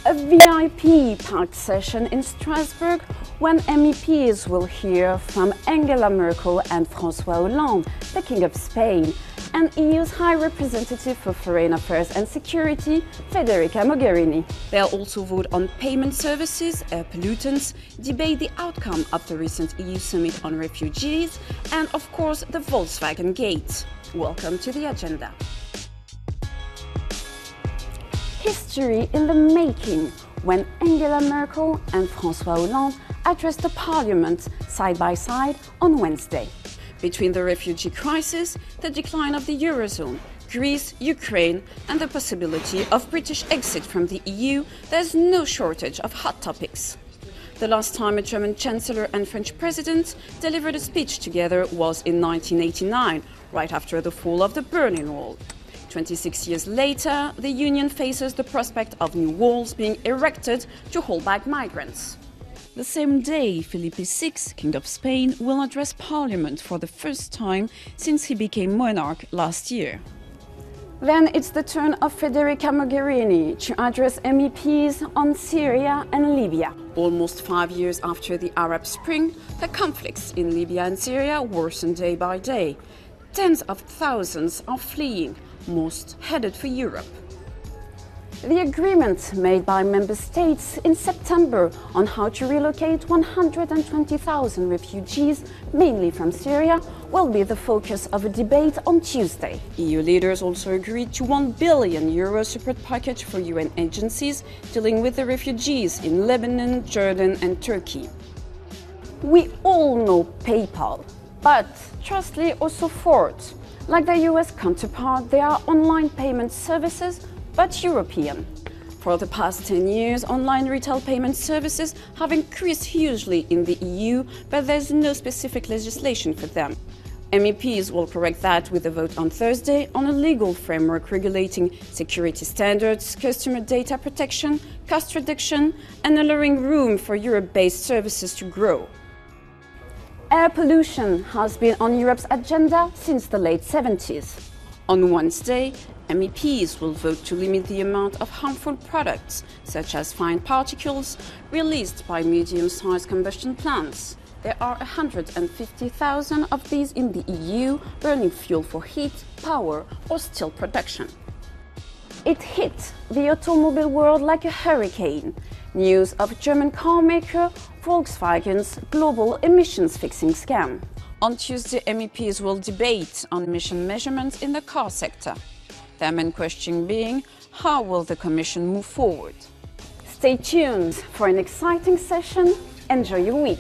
A VIP-packed session in Strasbourg when MEPs will hear from Angela Merkel and François Hollande, the King of Spain, and EU's High Representative for Foreign Affairs and Security, Federica Mogherini. They'll also vote on payment services, air pollutants, debate the outcome of the recent EU summit on refugees, and of course the Volkswagen Gate. Welcome to the agenda. History in the making when Angela Merkel and François Hollande addressed the Parliament side by side on Wednesday. Between the refugee crisis, the decline of the Eurozone, Greece, Ukraine, and the possibility of British exit from the EU, there's no shortage of hot topics. The last time a German Chancellor and French President delivered a speech together was in 1989, right after the fall of the Berlin Wall. 26 years later, the Union faces the prospect of new walls being erected to hold back migrants. The same day, Felipe VI, King of Spain, will address Parliament for the first time since he became monarch last year. Then it's the turn of Federica Mogherini to address MEPs on Syria and Libya. Almost 5 years after the Arab Spring, the conflicts in Libya and Syria worsen day by day. Tens of thousands are fleeing, most headed for Europe. The agreement made by member states in September on how to relocate 120,000 refugees, mainly from Syria, will be the focus of a debate on Tuesday. EU leaders also agreed to €1 billion support package for UN agencies dealing with the refugees in Lebanon, Jordan and Turkey. We all know PayPal, but Trustly also Fort. Like their US counterpart, they are online payment services, but European. For the past 10 years, online retail payment services have increased hugely in the EU, but there's no specific legislation for them. MEPs will correct that with a vote on Thursday on a legal framework regulating security standards, customer data protection, cost reduction, and allowing room for Europe-based services to grow. Air pollution has been on Europe's agenda since the late 70s. On Wednesday, MEPs will vote to limit the amount of harmful products, such as fine particles, released by medium-sized combustion plants. There are 150,000 of these in the EU, burning fuel for heat, power or steel production. It hit the automobile world like a hurricane. News of German carmaker Volkswagen's global emissions fixing scam. On Tuesday, MEPs will debate on emission measurements in the car sector. Their main question being, how will the Commission move forward? Stay tuned for an exciting session. Enjoy your week.